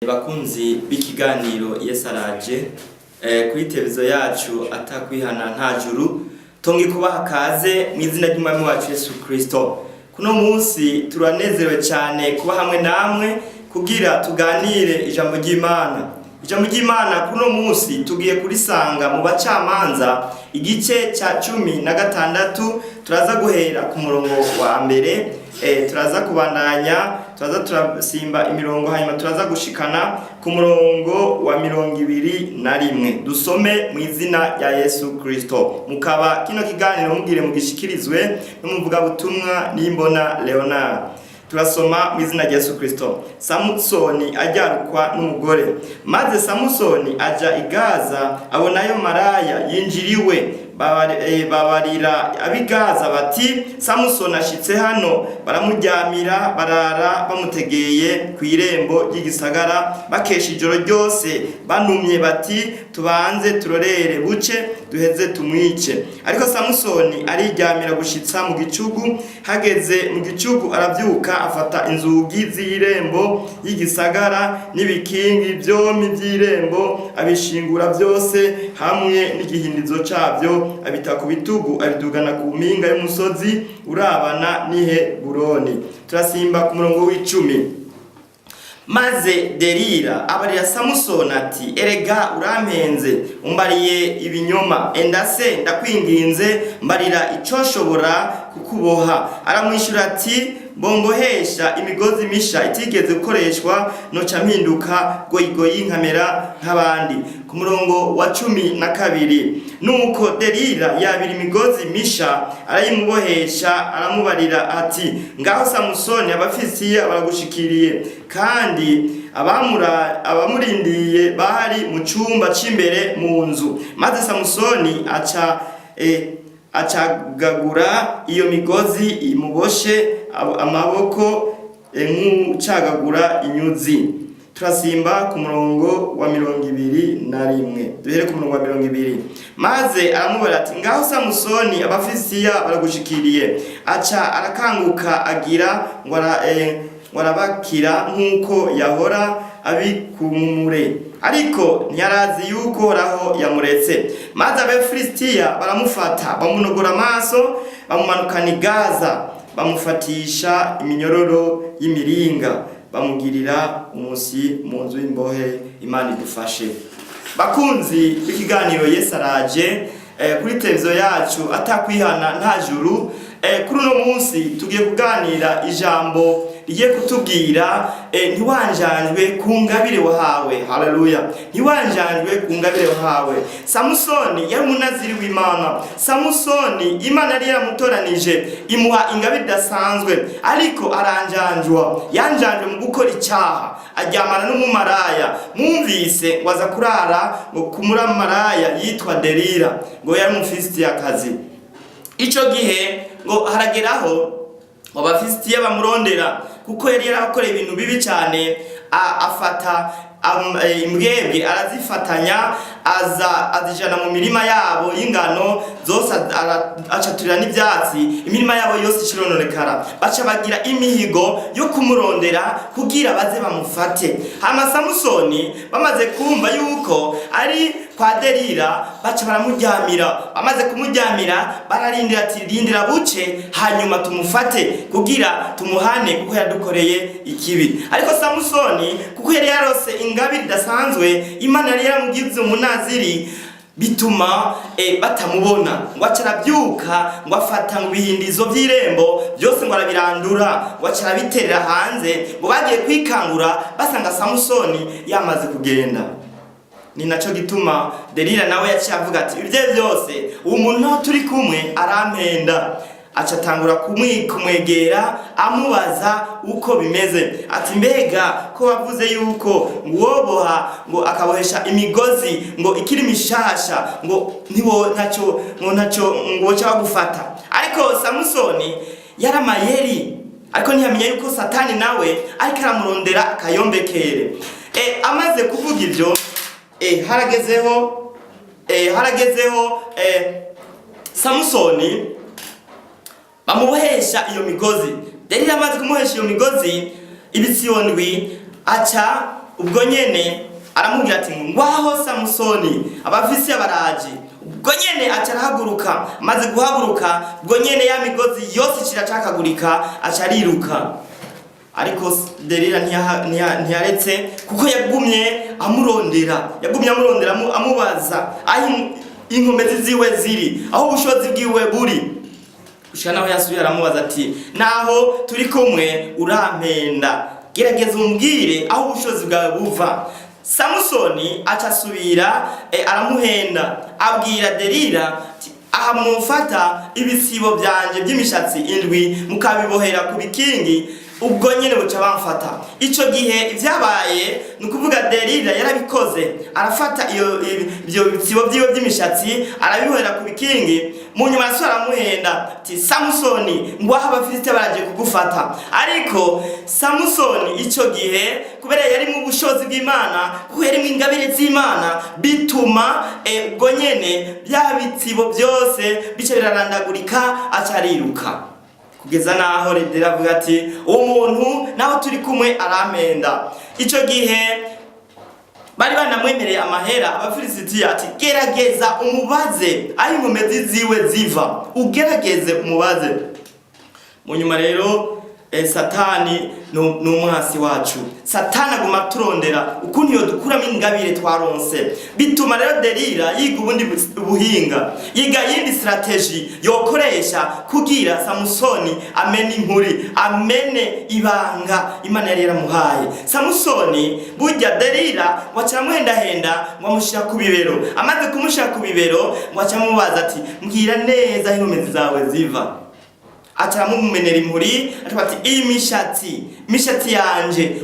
Bakunzi b'ikiganiro Yesu araje kuri televiziyo yacu atakwihana nta juru tongi kubaha kaze mu izina ry'umwami wacu Yesu Kristo. Kuno munsi turanezerewe cyane kuba hamwe namwe kugira tuganire ijambo ry'Imana. Ijambo ry'Imana kuno munsi tugiye kurisanga mu Bacamanza igice cya 16 turaza guhera ku murongo wa mbere, turaza kubandanya, turaza turasimba imirongo hanyuma turaza gushikana ku murongo wa 21. Dusome mu izina rya Yesu Kristo. Mukaba kino kiganiro mugire mugishikirizwe n'umuvuga butumwa Nimbona Leonard. Turasoma mu izina rya Yesu Kristo. Samusoni ajyarukwa n'umugore, maze Samusoni aja i Gaza abonayo maraya yinjiriwe. Babarira abigaza bati Samusoni ashitse hano, baramuryamira barara bamutegeye ku irembo ry'igisagara bakesha ijoro ryose, banumye bati tubanze turorere buce duheze tumwice. Ariko Samusoni ariryamira gushitsa mu gicugu. Hageze mu gicugu aravyuka afata inzugi z'irembo y'igisagara n'ibikingi byombi by'irembo abishingura byose hamwe n'igihindizo cabyo, abita ku bitugu abidugana ku mpinga y'umusozi urabana n'Iheburoni. Turasimba ku murongo w'10. Maze Delila abarira Samusoni ati erega urampenze, umbariye ibinyoma, endase ndakwinginze mbarira ico nshobora kukuboha. Aramwishura ati bongohesha imigozi misha itigeze gukoreshwa noca mpinduka goyigoyi nkamera nk'abandi. Ku murongo wa 12, nuko Delila yabira imigozi misha arayimubohesha, aramubarira ati ngaho Samusoni Abafilistiya baragushikiriye, kandi abamurindiye bahari mu cumba c'imbere mu nzu. Maze Samusoni acagagura iyo migozi imuboshe amaboko nk'ucagagura inyuzi. Turasimba ku murongo wa 21. Duhere ku murongo wa 20. Maze aramubara ati ngaho Samusoni Abafilistiya baragushikiriye. Aca arakanguka agira ngo arabakira nk'uko yahora abikumure, ariko ntiyarazi yuko Uhoraho yamuretse. Maze Abafilistiya baramufata bamunogora amaso, bamumanukana i Gaza, bamufatisha iminyororo y'imiringa, bamugirira umusi mu nzu y'imbohe. Imana idufashe. Bakunzi b'ikiganiro Yesu araje kuri televiziyo yacu atakwihana nta juru. Kuri uno munsi tugiye kuganira ijambo rigiye kutubwira ntiwanjanjwe ku ngabire wahawe. Haleluya. Ntiwanjanjwe ku ngabire wahawe. Samusoni yari umunaziri w'Imana. Samusoni Imana yari yaramutoranije imuha ingabire idasanzwe, ariko aranjanjwa. Yanjanjwe mu gukora icyaha, aryamana n'umumaraya. Mwumvise ngo aza kurara ngo kumura maraya yitwa Delila, ngo yari Umufilistiyakazi. Ico gihe ngo harageraho Abafilistiya bamurondera kuko yari yarakoreye ibintu bibi cyane. Afata imbwebwe arazifatanya azijana mu mirima yabo y'ingano zose, acaturira n'ibyatsi, imirima yabo yose ikirononekara. Baca bagira imihigo yo kumurondera kugira baze bamufate. Hama Samusoni bamaze kumva yuko ari kwa Delila baca baramuryamira. Bamaze kumuryamira bararindira ati rindira buce hanyuma tumufate kugira tumuhane kuko yadukoreye ikibi. Ariko Samusoni kuko yari yarose ingabire idasanzwe, Imana yari yaramugize umunaziri, bituma batamubona. Ngo acarabyuka ngo afata ngo bihindizo by'irembo byose ngo arabirandura, ngo acarabiterera hanze. Ngo bagiye kwikangura basanga Samusoni yamaze kugenda. Ni naco gituma Delila nawe yaciye avuga ati ibyo byose uwo muntu turi kumwe arampenda. Acatangura kumwegera amubaza uko bimeze, ati mbega ko wavuze yuko nguwoboha ngo akabohesha imigozi ngo ikiri mishasha ngo ntaco ngo cyagufata. Ariko Samusoni yaramayeri, ariko ntiyamenye yuko Satani nawe ariko aramurondera akayombekere. Amaze kuvuga ibyo haragezeho Samusoni bamubohesha iyo migozi. Delila amaze kumuhesha iyo migozi ibitsiyondwi, aca ubwo nyene aramubwira ati ngwaho Samusoni, Abafilistiya baraje. Ubwo nyene aca arahaguruka, amaze guhaguruka ubwo nyene ya migozi yose iracakagurika, aca ariruka. Ariko Delila ntiyaretse, kuko yagumye amurondera amubaza aho inkomezi ziwe ziri, aho ubushobozi bwiwe buri. Gushika naho yasubiye aramubaza ati naho turi kumwe urampenda, gerageza umbwire aho ubushobozi bwawe buva. Samusoni aca asubira aramuhenda, abwira Delila ati aha mufata ibisibo byanje by'imishatsi indwi mukabibohera ku bikingi, ubwo nyene buca bamfata. Ico gihe ivyabaye nukuvuga Delila yarabikoze, arafata ibyo bisibo byiwe by'imishatsi arabibohera ku bikingi, mu nyuma asubira aramuhenda ati Samusoni, ngwaho Abafilistiya baraje kugufata. Ariko Samusoni ico gihe kubera yari mu bushobozi bw'Imana, kuko yari mu ingabire z'Imana, bituma ubwo nyene bya bitsibo byose bice birarandagurika, acariruka. Kugeza naho Delila avuga ati uwo muntu naho turi kumwe arampenda. Ico gihe bari banamwemereye amahera Abafilistiya ati gerageza umubaze aho inkomezi ziwe ziva, ugerageze umubaze. Mu nyuma rero Satani n'umwasi wacu. Satani aguma turondera ukuntu yodukuramo ingabire twaronse, bituma rero Delila yiga ubundi buhinga, yiga yindi strategy yokoresha kugira Samusoni amene inkuri, amene ibanga Imana yari yaramuhaye. Samusoni burya Delila wacha muhendahenda ngo amushira ku bibero, amaze kumushira ku bibero ngo aca mubaza ati mbwira neza inkomezi zawe ziva. Acha mumenera impuri ati iyi mishatsi yanje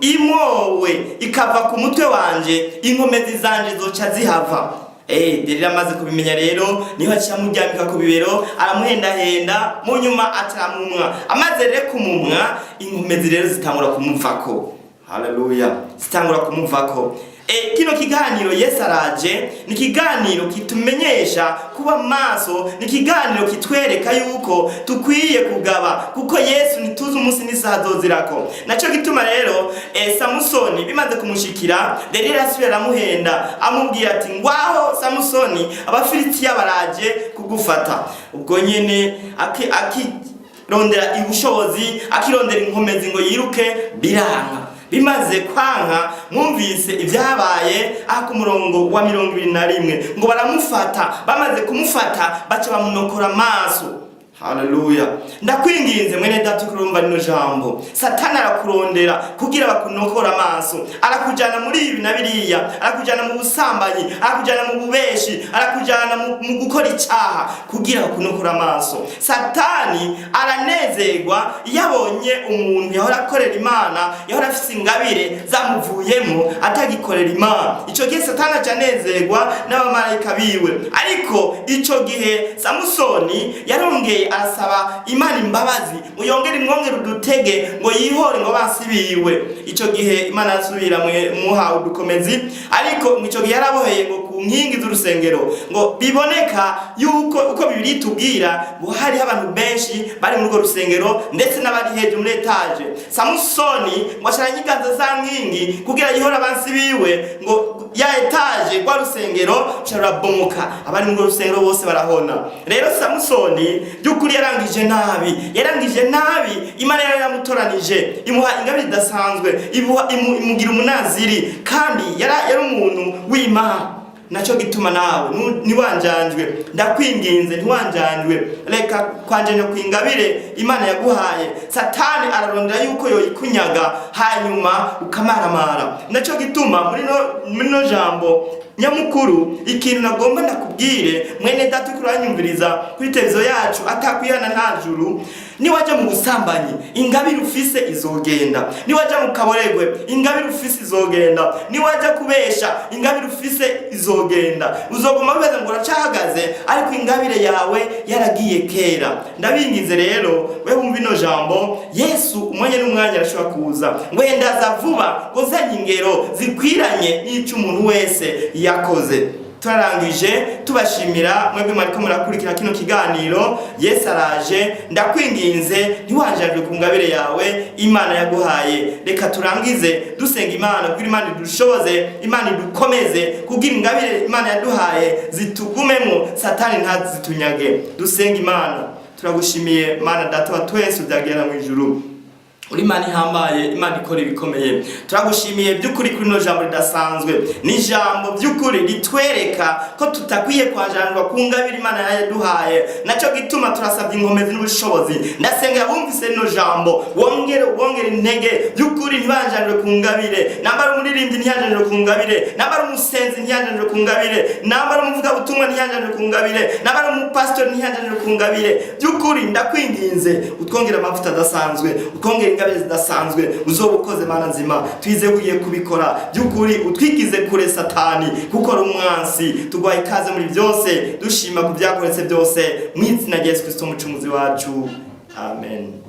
imowe ikava ku mutwe wanje, inkomezi zanje zoca zihava. Delila amaze kubimenya rero niho aca muryamika ku bibero aramuhendahenda, mu nyuma atamumwa. Amaze rero kumumwa, inkomezi rero zitangura kumuvako. Haleluya, zitangura kumuvako. Kino kiganiro Yesu araje ni kiganiro kitumenyesha kuba maso, ni kiganiro kitwereka yuko tukwiye kugaba, kuko Yesu nituzi umunsi n'isaha zozirako. Naco gituma rero Samusoni bimaze kumushikira, Delila asubira aramuhenda amubwira ati ngwaho Samusoni, Abafilistiya baraje kugufata. Ubwo nyene akirondera ubushobozi, akirondera inkomezi ngo yiruke, biranka. Bimaze kwanka, mwumvise ibyabaye ku murongo wa 21 ngo baramufata. Bamaze kumufata baca bamunokora amaso. Haleluya. Ndakwinginze mwene data kurumva rino jambo. Satani arakurondera kugira bakunokora amaso, arakujana muri ibi na biriya, arakujana mu busambanyi, arakujana mu bubeshi, arakujana mu gukora icyaha kugira bakunokora amaso. Satani aranezerwa yabonye umuntu yahora akorera Imana, yahora afite ingabire zamuvuyemo atagikorera Imana. Ico gihe Satani acanezerwa n'abamarayika biwe. Ariko ico gihe Samusoni yarongeye arasaba Imana imbabazi, muyongere imwongere udutege ngo yihore ngo basibiwe. Ico gihe Imana asubira muha udukomezi, ariko ico gihe yaraboheye ngo ku nkingi z'urusengero, ngo biboneka yuko uko Bibiri tubwira ngo hari abantu benshi bari muri urwo rusengero, ndetse n'abari hejuru muri etage. Samusoni ngo asharanyigaza za nkingi kugira yihore abansibiwe, ngo ya etage kwa rusengero cyarabomoka, abari muri urwo rusengero bose barahona. Rero Samusoni byukuri yarangije nabi, Imana yaramutoranije, imuha ingabire idasanzwe, imugira umunaziri, kandi yari umuntu w'Imana. Naco gituma nawe niwanjanjwe, ndakwinginze ntiwanjanjwe, reka kwanjanya kwingabire Imana yaguhaye. Satani ararondera yuko yoyikunyaga hanyuma ukamaramara. Naco gituma muri no jambo nyamukuru, ikintu nagomba ndakubwire mwene data kuranyumviriza kuri televiziyo yacu atakwihana nta juru, niwaje mu busambanyi ingabire ufise izogenda, niwaje mu kaboregwe ingabire ufise izogenda, niwaje kubesha ingabire ufise izogenda. Uzoguma bibaza ngo uracahagaze, ariko ingabire yawe yaragiye kera. Ndabinginze rero we wumva ino jambo, Yesu umwanya n'umwanya arashobora kuza, ngo yendaza vuba, ngo zanye ingero zikwiranye n'icyo umuntu wese yakoze. Turarangije tubashimira mwebwe mwariko murakurikira kino kiganiro. Yesu araje, ndakwinginze ntiwanjajwe ku ngabire yawe Imana yaguhaye. Reka turangize dusenga Imana kugira Imana idushoboze, Imana idukomeze, kugira ingabire Imana yaduhaye zitugumemo, Satani ntazitunyage. Dusenga Imana. Turagushimiye Mana Data wa twese ubyagera mu ijuru. Uri Imana ihambaye, Imana ikora ibikomeye. Turagushimiye by'ukuri kuri no jambo ridasanzwe. Ni jambo by'ukuri ritwereka ko tutakwiye kwajanirwa ku ngabire Imana yaduhaye. Naco gituma turasabye inkomezi n'ubushobozi. Ndasenga bumvise no jambo, wongere intege by'ukuri ntibanjanirwe ku ngabire. Nambara umuririmbyi ntiyanjanirwe ku ngabire, nambara umusenzi ntiyanjanirwe ku ngabire, nambara umuvuga butumwa ntiyanjanirwe ku ngabire, nambara umupastor ntiyanjanirwe ku ngabire. By'ukuri ndakwinginze utwongera amavuta adasanzwe, utwongera ingabire zidasanzwe uzobukoze Mana nzima. Twizeguye kubikora by'ukuri, utwigize kure Satani kuko ari umwansi. Tugwaye ikaze muri byose, dushima ku byakoretse byose mu izina rya Yesu Kristo umucunguzi wacu. Amen.